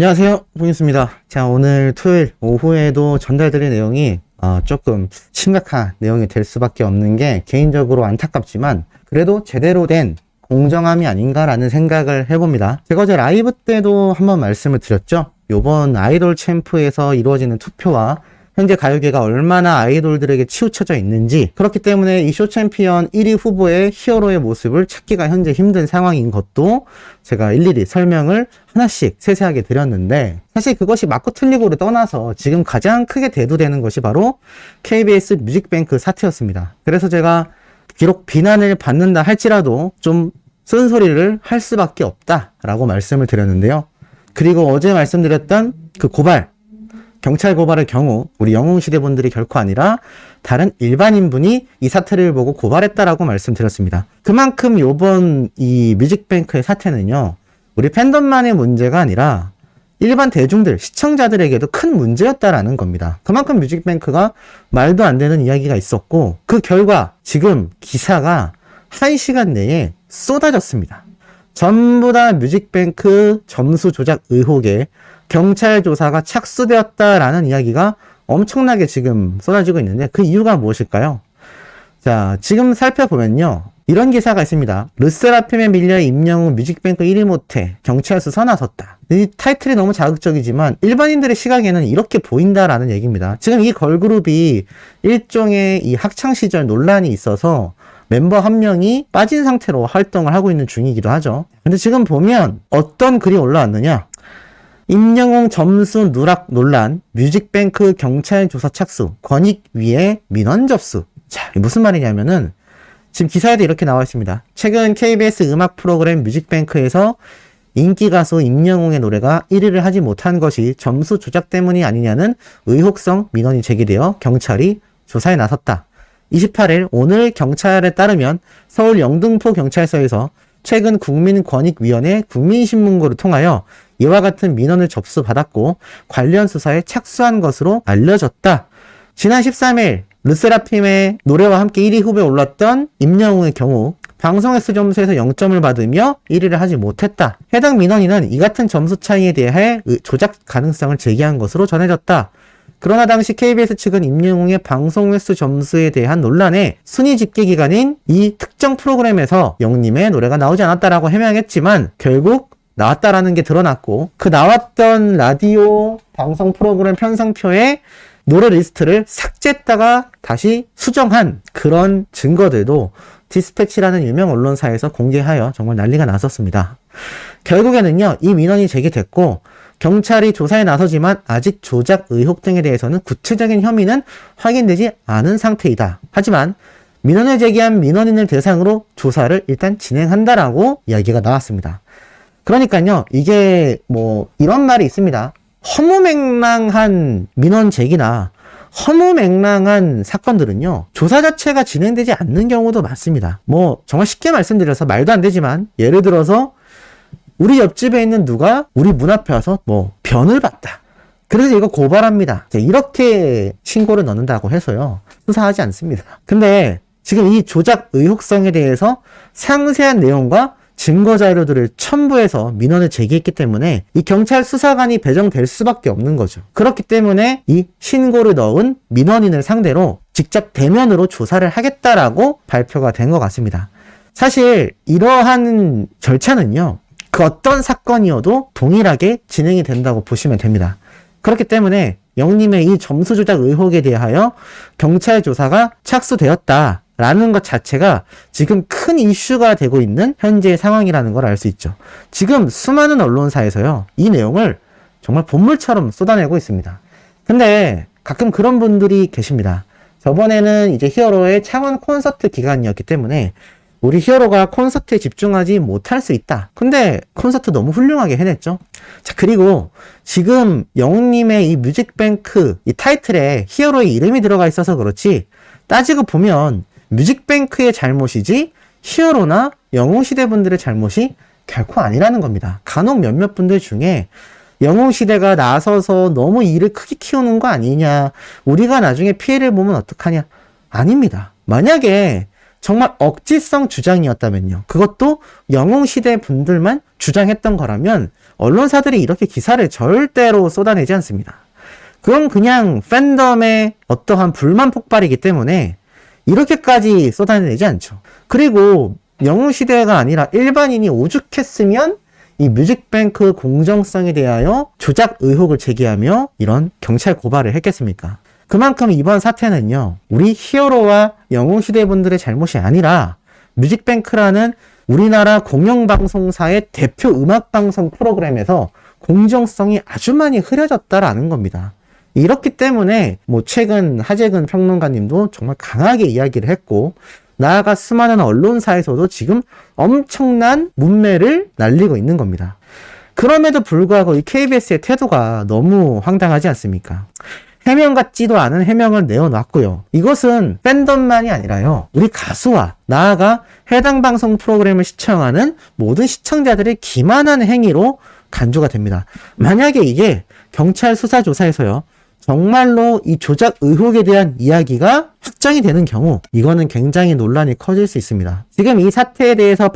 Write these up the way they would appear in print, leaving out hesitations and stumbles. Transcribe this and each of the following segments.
안녕하세요, 봉인수입니다. 자, 오늘 토요일 오후에도 전달드릴 내용이 조금 심각한 내용이 될 수밖에 없는 게 개인적으로 안타깝지만 그래도 제대로 된 공정함이 아닌가라는 생각을 해봅니다. 제가 어제 라이브 때도 한번 말씀을 드렸죠. 요번 아이돌 챔프에서 이루어지는 투표와 현재 가요계가 얼마나 아이돌들에게 치우쳐져 있는지, 그렇기 때문에 이 쇼챔피언 1위 후보의 히어로의 모습을 찾기가 현재 힘든 상황인 것도 제가 일일이 설명을 하나씩 세세하게 드렸는데, 사실 그것이 맞고 틀리고를 떠나서 지금 가장 크게 대두되는 것이 바로 KBS 뮤직뱅크 사태였습니다. 그래서 제가 비록 비난을 받는다 할지라도 좀 쓴소리를 할 수밖에 없다라고 말씀을 드렸는데요. 그리고 어제 말씀드렸던 그 고발, 경찰 고발의 경우 우리 영웅시대 분들이 결코 아니라 다른 일반인분이 이 사태를 보고 고발했다라고 말씀드렸습니다. 그만큼 요번 이 뮤직뱅크의 사태는요, 우리 팬덤만의 문제가 아니라 일반 대중들, 시청자들에게도 큰 문제였다라는 겁니다. 그만큼 뮤직뱅크가 말도 안 되는 이야기가 있었고, 그 결과 지금 기사가 1시간 내에 쏟아졌습니다. 전부 다 뮤직뱅크 점수 조작 의혹에 경찰 조사가 착수되었다라는 이야기가 엄청나게 지금 쏟아지고 있는데, 그 이유가 무엇일까요? 자, 지금 살펴보면요, 이런 기사가 있습니다. 르세라핌에 밀려 임영웅 뮤직뱅크 1위 못해 경찰 수사 나섰다. 이 타이틀이 너무 자극적이지만 일반인들의 시각에는 이렇게 보인다라는 얘기입니다. 지금 이 걸그룹이 일종의 이 학창시절 논란이 있어서 멤버 한 명이 빠진 상태로 활동을 하고 있는 중이기도 하죠. 근데 지금 보면 어떤 글이 올라왔느냐, 임영웅 점수 누락 논란, 뮤직뱅크 경찰 조사 착수, 권익위에 민원 접수. 자, 무슨 말이냐면은 지금 기사에도 이렇게 나와 있습니다. 최근 KBS 음악 프로그램 뮤직뱅크에서 인기 가수 임영웅의 노래가 1위를 하지 못한 것이 점수 조작 때문이 아니냐는 의혹성 민원이 제기되어 경찰이 조사에 나섰다. 28일 오늘 경찰에 따르면 서울 영등포 경찰서에서 최근 국민권익위원회 국민신문고를 통하여 이와 같은 민원을 접수받았고 관련 수사에 착수한 것으로 알려졌다. 지난 13일 르세라핌의 노래와 함께 1위 후보에 올랐던 임영웅의 경우 방송 횟수 점수에서 0점을 받으며 1위를 하지 못했다. 해당 민원인은 이 같은 점수 차이에 대해 조작 가능성을 제기한 것으로 전해졌다. 그러나 당시 KBS 측은 임영웅의 방송 횟수 점수에 대한 논란에 순위 집계 기간인 이 특정 프로그램에서 영웅님의 노래가 나오지 않았다라고 해명했지만 결국 나왔다라는 게 드러났고, 그 나왔던 라디오 방송 프로그램 편성표에 노래 리스트를 삭제했다가 다시 수정한 그런 증거들도 디스패치라는 유명 언론사에서 공개하여 정말 난리가 났었습니다. 결국에는요, 이 민원이 제기됐고 경찰이 조사에 나서지만 아직 조작 의혹 등에 대해서는 구체적인 혐의는 확인되지 않은 상태이다. 하지만 민원을 제기한 민원인을 대상으로 조사를 일단 진행한다라고 이야기가 나왔습니다. 그러니까요, 이게 뭐 이런 말이 있습니다. 허무맹랑한 민원 제기나 허무맹랑한 사건들은요, 조사 자체가 진행되지 않는 경우도 많습니다. 뭐 정말 쉽게 말씀드려서 말도 안 되지만, 예를 들어서 우리 옆집에 있는 누가 우리 문 앞에 와서 뭐 변을 봤다, 그래서 이거 고발합니다, 이렇게 신고를 넣는다고 해서요 수사하지 않습니다. 근데 지금 이 조작 의혹성에 대해서 상세한 내용과 증거 자료들을 첨부해서 민원을 제기했기 때문에 이 경찰 수사관이 배정될 수밖에 없는 거죠. 그렇기 때문에 이 신고를 넣은 민원인을 상대로 직접 대면으로 조사를 하겠다라고 발표가 된 것 같습니다. 사실 이러한 절차는요, 그 어떤 사건이어도 동일하게 진행이 된다고 보시면 됩니다. 그렇기 때문에 영님의 이 점수 조작 의혹에 대하여 경찰 조사가 착수되었다 라는 것 자체가 지금 큰 이슈가 되고 있는 현재의 상황이라는 걸 알 수 있죠. 지금 수많은 언론사에서요, 이 내용을 정말 본물처럼 쏟아내고 있습니다. 근데 가끔 그런 분들이 계십니다. 저번에는 이제 히어로의 창원 콘서트 기간이었기 때문에 우리 히어로가 콘서트에 집중하지 못할 수 있다. 근데 콘서트 너무 훌륭하게 해냈죠. 자, 그리고 지금 영웅님의 이 뮤직뱅크 이 타이틀에 히어로의 이름이 들어가 있어서 그렇지, 따지고 보면 뮤직뱅크의 잘못이지 히어로나 영웅시대 분들의 잘못이 결코 아니라는 겁니다. 간혹 몇몇 분들 중에 영웅시대가 나서서 너무 일을 크게 키우는 거 아니냐, 우리가 나중에 피해를 보면 어떡하냐. 아닙니다. 만약에 정말 억지성 주장이었다면요, 그것도 영웅시대 분들만 주장했던 거라면 언론사들이 이렇게 기사를 절대로 쏟아내지 않습니다. 그건 그냥 팬덤의 어떠한 불만 폭발이기 때문에 이렇게까지 쏟아내지 않죠. 그리고 영웅시대가 아니라 일반인이 오죽했으면 이 뮤직뱅크 공정성에 대하여 조작 의혹을 제기하며 이런 경찰 고발을 했겠습니까? 그만큼 이번 사태는요, 우리 히어로와 영웅시대 분들의 잘못이 아니라 뮤직뱅크라는 우리나라 공영방송사의 대표 음악방송 프로그램에서 공정성이 아주 많이 흐려졌다라는 겁니다. 이렇기 때문에 최근 하재근 평론가님도 정말 강하게 이야기를 했고, 나아가 수많은 언론사에서도 지금 엄청난 문매를 날리고 있는 겁니다. 그럼에도 불구하고 이 KBS의 태도가 너무 황당하지 않습니까? 해명 같지도 않은 해명을 내어놨고요. 이것은 팬덤만이 아니라요, 우리 가수와 나아가 해당 방송 프로그램을 시청하는 모든 시청자들의 기만한 행위로 간주가 됩니다. 만약에 이게 경찰 수사조사에서요, 정말로 이 조작 의혹에 대한 이야기가 확정이 되는 경우, 이거는 굉장히 논란이 커질 수 있습니다. 지금 이 사태에 대해서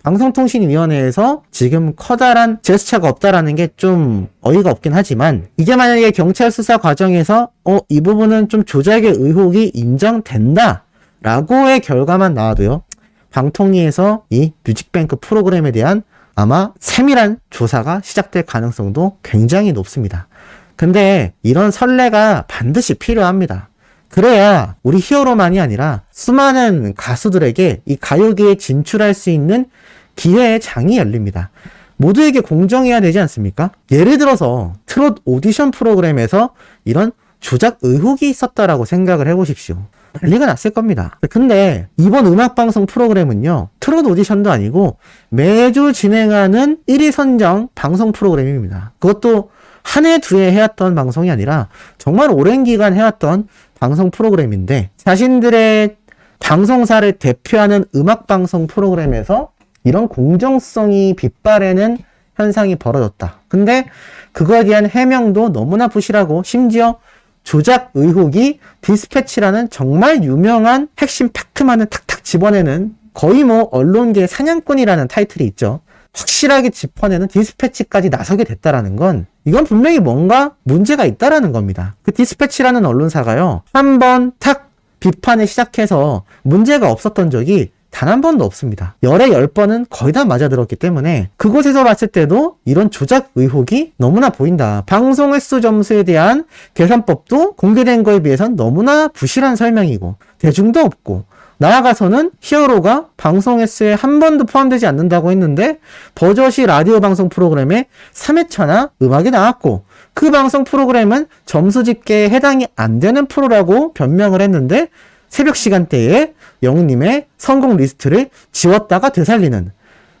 방송통신위원회에서 지금 커다란 제스처가 없다라는 게 좀 어이가 없긴 하지만, 이게 만약에 경찰 수사 과정에서 이 부분은 좀 조작의 의혹이 인정된다 라고의 결과만 나와도요, 방통위에서 이 뮤직뱅크 프로그램에 대한 아마 세밀한 조사가 시작될 가능성도 굉장히 높습니다. 근데 이런 선례가 반드시 필요합니다. 그래야 우리 히어로만이 아니라 수많은 가수들에게 이 가요계에 진출할 수 있는 기회의 장이 열립니다. 모두에게 공정해야 되지 않습니까? 예를 들어서 트롯 오디션 프로그램에서 이런 조작 의혹이 있었다라고 생각을 해보십시오. 난리가 났을 겁니다. 근데 이번 음악방송 프로그램은요, 트롯 오디션도 아니고 매주 진행하는 1위 선정 방송 프로그램입니다. 그것도 한 해, 두 해 해왔던 방송이 아니라 정말 오랜 기간 해왔던 방송 프로그램인데, 자신들의 방송사를 대표하는 음악방송 프로그램에서 이런 공정성이 빗발하는 현상이 벌어졌다. 근데 그거에 대한 해명도 너무나 부실하고, 심지어 조작 의혹이 디스패치라는 정말 유명한 핵심 팩트만을 탁탁 집어내는, 거의 언론계 사냥꾼이라는 타이틀이 있죠. 확실하게 짚어내는 디스패치까지 나서게 됐다라는 건, 이건 분명히 뭔가 문제가 있다라는 겁니다. 그 디스패치라는 언론사가요, 한번 탁 비판을 시작해서 문제가 없었던 적이 단 한 번도 없습니다. 열에 10번은 거의 다 맞아들었기 때문에 그곳에서 봤을 때도 이런 조작 의혹이 너무나 보인다. 방송 횟수 점수에 대한 계산법도 공개된 거에 비해서는 너무나 부실한 설명이고, 대중도 없고, 나아가서는 히어로가 방송 횟수에 한 번도 포함되지 않는다고 했는데 버젓이 라디오 방송 프로그램에 3회차나 음악이 나왔고, 그 방송 프로그램은 점수 집계에 해당이 안 되는 프로라고 변명을 했는데 새벽 시간대에 영웅님의 성공 리스트를 지웠다가 되살리는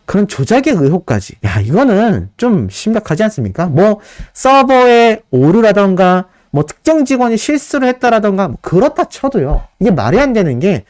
그런 조작의 의혹까지. 야, 이거는 좀 심각하지 않습니까? 서버에 오류라던가 특정 직원이 실수를 했다라던가 그렇다 쳐도요, 이게 말이 안 되는 게,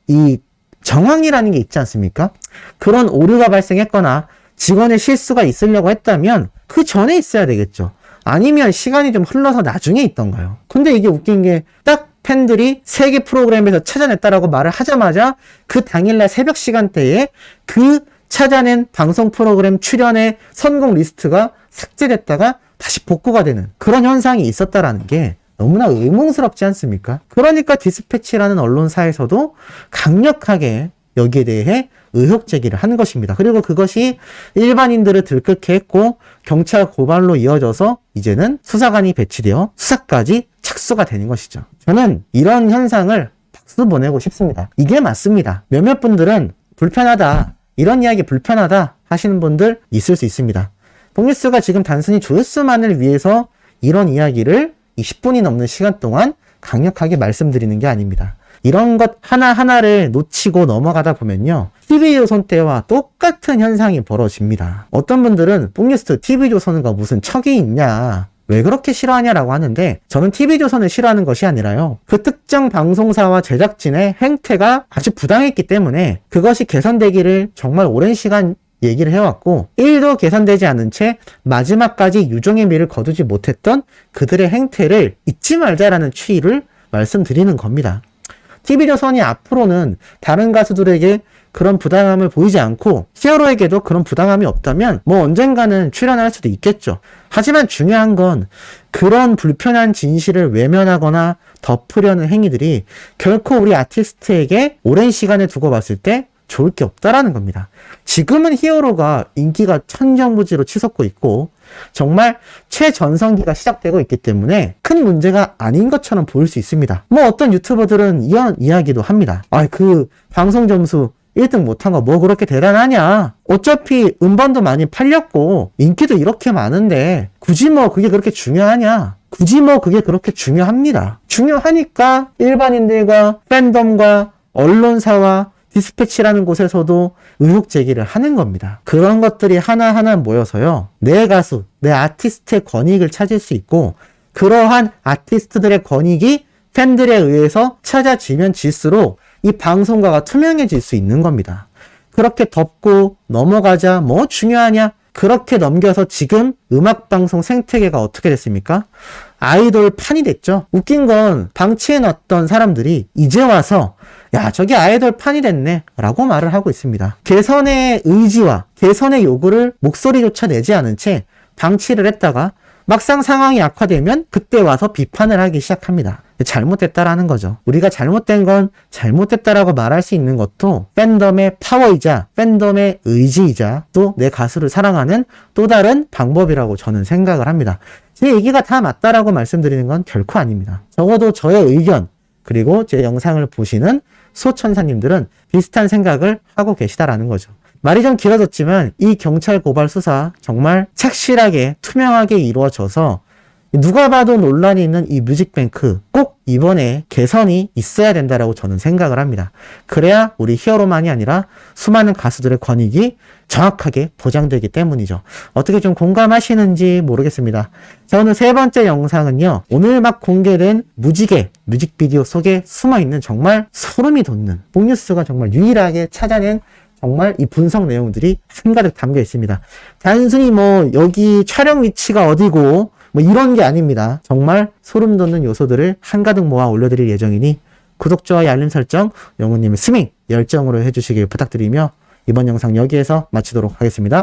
이 정황이라는 게 있지 않습니까? 그런 오류가 발생했거나 직원의 실수가 있으려고 했다면 그 전에 있어야 되겠죠. 아니면 시간이 좀 흘러서 나중에 있던가요. 근데 이게 웃긴 게, 딱 팬들이 세계 프로그램에서 찾아냈다라고 말을 하자마자 그 당일날 새벽 시간대에 그 찾아낸 방송 프로그램 출연의 선공 리스트가 삭제됐다가 다시 복구가 되는 그런 현상이 있었다라는 게 너무나 의문스럽지 않습니까? 그러니까 디스패치라는 언론사에서도 강력하게 여기에 대해 의혹 제기를 한 것입니다. 그리고 그것이 일반인들을 들끓게 했고, 경찰 고발로 이어져서 이제는 수사관이 배치되어 수사까지 착수가 되는 것이죠. 저는 이런 현상을 박수 보내고 싶습니다. 이게 맞습니다. 몇몇 분들은 불편하다, 이런 이야기 불편하다 하시는 분들 있을 수 있습니다. 복뉴스가 지금 단순히 조회수만을 위해서 이런 이야기를 10분이 넘는 시간 동안 강력하게 말씀드리는 게 아닙니다. 이런 것 하나하나를 놓치고 넘어가다 보면요, TV조선 때와 똑같은 현상이 벌어집니다. 어떤 분들은 복뉴스 TV조선과 무슨 척이 있냐, 왜 그렇게 싫어하냐라고 하는데, 저는 TV조선을 싫어하는 것이 아니라요, 그 특정 방송사와 제작진의 행태가 아주 부당했기 때문에 그것이 개선되기를 정말 오랜 시간 얘기를 해왔고, 1도 개선되지 않은 채 마지막까지 유종의 미를 거두지 못했던 그들의 행태를 잊지 말자라는 추이를 말씀드리는 겁니다. TV조선이 앞으로는 다른 가수들에게 그런 부당함을 보이지 않고 히어로에게도 그런 부당함이 없다면 뭐 언젠가는 출연할 수도 있겠죠. 하지만 중요한 건 그런 불편한 진실을 외면하거나 덮으려는 행위들이 결코 우리 아티스트에게 오랜 시간을 두고 봤을 때 좋을 게 없다라는 겁니다. 지금은 히어로가 인기가 천정부지로 치솟고 있고 정말 최전성기가 시작되고 있기 때문에 큰 문제가 아닌 것처럼 보일 수 있습니다. 뭐 어떤 유튜버들은 이런 이야기도 합니다. 그 방송 점수 1등 못한 거 뭐 그렇게 대단하냐. 어차피 음반도 많이 팔렸고 인기도 이렇게 많은데 굳이 뭐 그게 그렇게 중요하냐. 굳이 뭐 그게 그렇게 중요합니다. 중요하니까 일반인들과 팬덤과 언론사와 디스패치라는 곳에서도 의혹 제기를 하는 겁니다. 그런 것들이 하나하나 모여서요. 내 가수, 내 아티스트의 권익을 찾을 수 있고 그러한 아티스트들의 권익이 팬들에 의해서 찾아지면 질수록 이 방송가가 투명해질 수 있는 겁니다. 그렇게 덮고 넘어가자 뭐 중요하냐? 그렇게 넘겨서 지금 음악방송 생태계가 어떻게 됐습니까? 아이돌 판이 됐죠. 웃긴 건 방치해놨던 사람들이 이제 와서 야 저기 아이돌 판이 됐네 라고 말을 하고 있습니다. 개선의 의지와 개선의 요구를 목소리조차 내지 않은 채 방치를 했다가 막상 상황이 악화되면 그때 와서 비판을 하기 시작합니다. 잘못됐다라는 거죠. 우리가 잘못된 건 잘못됐다라고 말할 수 있는 것도 팬덤의 파워이자 팬덤의 의지이자 또 내 가수를 사랑하는 또 다른 방법이라고 저는 생각을 합니다. 제 얘기가 다 맞다라고 말씀드리는 건 결코 아닙니다. 적어도 저의 의견 그리고 제 영상을 보시는 소천사님들은 비슷한 생각을 하고 계시다라는 거죠. 말이 좀 길어졌지만 이 경찰 고발 수사 정말 착실하게 투명하게 이루어져서 누가 봐도 논란이 있는 이 뮤직뱅크 꼭 이번에 개선이 있어야 된다라고 저는 생각을 합니다. 그래야 우리 히어로만이 아니라 수많은 가수들의 권익이 정확하게 보장되기 때문이죠. 어떻게 좀 공감하시는지 모르겠습니다. 자, 오늘 세 번째 영상은요. 오늘 막 공개된 무지개 뮤직비디오 속에 숨어있는 정말 소름이 돋는 복뉴스가 정말 유일하게 찾아낸 정말 이 분석 내용들이 한가득 담겨 있습니다. 단순히 뭐 여기 촬영 위치가 어디고 뭐 이런 게 아닙니다. 정말 소름 돋는 요소들을 한가득 모아 올려드릴 예정이니 구독자와 알림 설정, 영우님의 스밍 열정으로 해주시길 부탁드리며 이번 영상 여기에서 마치도록 하겠습니다.